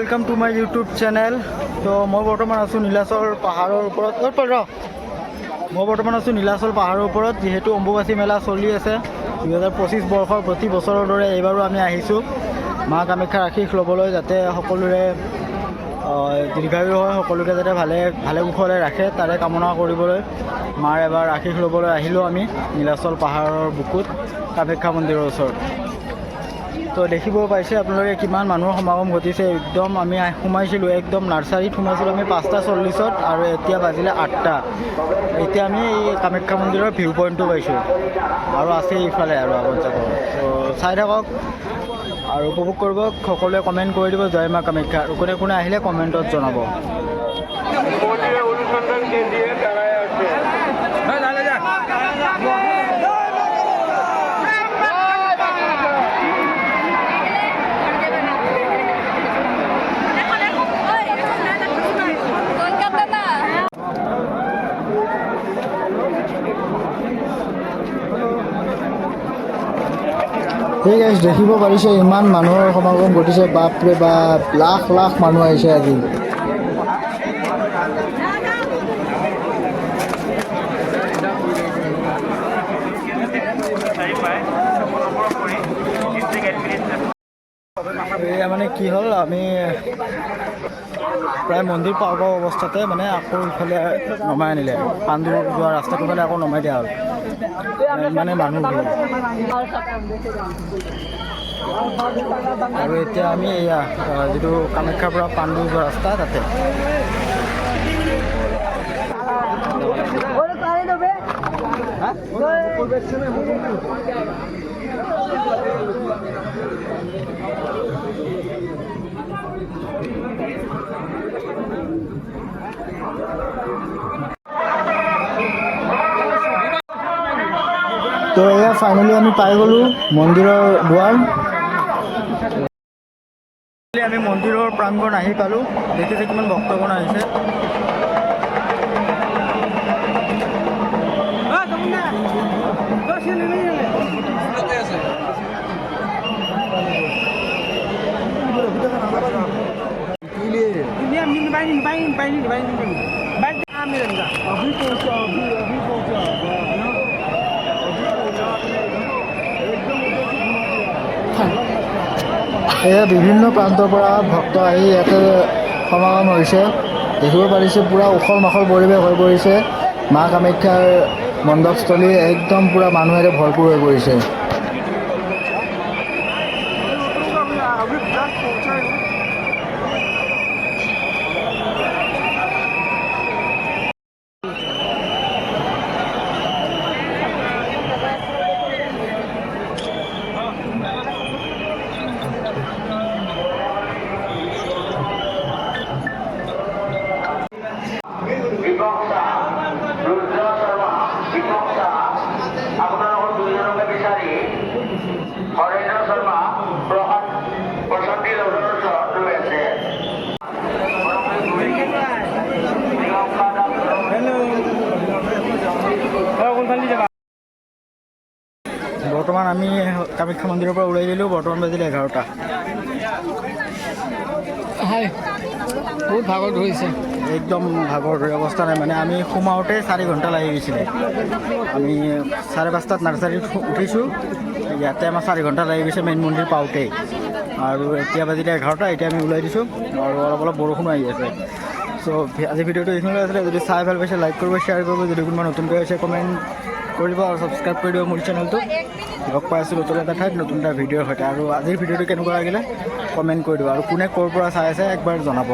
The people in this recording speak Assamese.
Welcome to my YouTube channel. তো মই বৰ্তমান আছোঁ নীলাচল পাহাৰৰ ওপৰত। মই বৰ্তমান আছোঁ নীলাচল পাহাৰৰ ওপৰত, যিহেতু অম্বুবাচী মেলা চলি আছে 2025 বৰ্ষৰ প্ৰতি বছৰৰ দৰে এইবাৰো আমি আহিছোঁ মা কামাখ্যাৰ আশীষ ল'বলৈ, যাতে সকলোৰে দীৰ্ঘায়ু হয়, সকলোকে যাতে ভালে কুশলে ৰাখে তাৰে কামনা কৰিবলৈ মাৰ এবাৰ আশীষ ল'বলৈ আহিলোঁ আমি নীলাচল পাহাৰৰ বুকুত কামাখ্যা মন্দিৰৰ ওচৰত। তো দেখিব পাইছে আপোনালোকে কিমান মানুহৰ সমাগম ঘটিছে। একদম আমি সোমাইছিলোঁ, একদম নাৰ্চাৰীত সোমাইছিলোঁ আমি 5:40 আৰু এতিয়া বাজিলে 8টা। এতিয়া আমি এই কামাখ্যা মন্দিৰৰ ভিউ পইণ্টটো পাইছোঁ আৰু আছে ইফালে আৰু আগত যাব। তো চাই থাকক আৰু উপভোগ কৰিব। সকলোৱে কমেণ্ট কৰি দিব জয় মা কামাখ্যা, আৰু কোনে কোনে আহিলে কমেণ্টত জনাব। ঠিক আছে, দেখিব পাৰিছে ইমান মানুহৰ সমাগম ঘটিছে। বাপৰে বাপ, লাখ লাখ মানুহ আহিছে আজি। এয়া মানে কি হ'ল, আমি প্ৰায় মন্দিৰ পাওঁ অৱস্থাতে মানে আকৌ ইফালে নমাই আনিলে, পাণ্ডু যোৱা ৰাস্তাটো ফালে আকৌ নমাই দিয়া হ'ল। মানে মানুহ আৰু এতিয়া আমি এয়া যিটো কামাখ্যাৰ পৰা পাণ্ডু যোৱা ৰাস্তা তাতে। তো এয়া ফাইনেলি আমি পাই গ'লোঁ মন্দিৰৰ দুৱাৰ। আমি মন্দিৰৰ প্ৰাংগণ আহি পালোঁ। দেখিছে কিমান ভক্তগণ আহিছে। এয়া বিভিন্ন প্ৰান্তৰ পৰা ভক্ত আহি ইয়াতে সমাগম হৈছে। দেখিব পাৰিছে পূৰা উখল মাখল পৰিৱেশ হৈ পৰিছে। মা কামাখ্যাৰ মণ্ডপস্থলী একদম পূৰা মানুহেৰে ভৰপূৰ হৈ পৰিছে। বৰ্তমান আমি কামাখ্যা মন্দিৰৰ পৰা ওলাই দিলোঁ। বৰ্তমান বাজিলে 11টা। বহুত ভাগৰ ধৰিছে, একদম ভাগৰ ধৰি অৱস্থা নাই। মানে আমি সোমাওঁতে 4 ঘণ্টা লাগি গৈছিলে। আমি 5:30 নাৰ্চাৰীত উঠিছোঁ, ইয়াতে আমাৰ 4 ঘণ্টা লাগি গৈছে মেইন মন্দিৰ পাওঁতেই। আৰু এতিয়া বাজিলে 11টা। এতিয়া আমি ওলাই দিছোঁ আৰু অলপ বৰষুণো আহি আছে। চ' আজি ভিডিঅ'টো এইখিনিলৈ আছিলে। যদি চাই ভাল পাইছে লাইক কৰিব, শ্বেয়াৰ কৰিব। যদি কোনোবা নতুনকৈ হৈছে কমেণ্ট কৰিব আৰু ছাবস্ক্ৰাইব কৰি দিব মোৰ চেনেলটো। লগ পাই আছোঁ নতুন এটা ঠাইত নতুন এটা ভিডিঅ'ৰ সৈতে। আৰু আজিৰ ভিডিঅ'টো কেনেকুৱা লাগিলে কমেণ্ট কৰি দিব, আৰু কোনে ক'ৰ পৰা চাই আছে একবাৰ জনাব।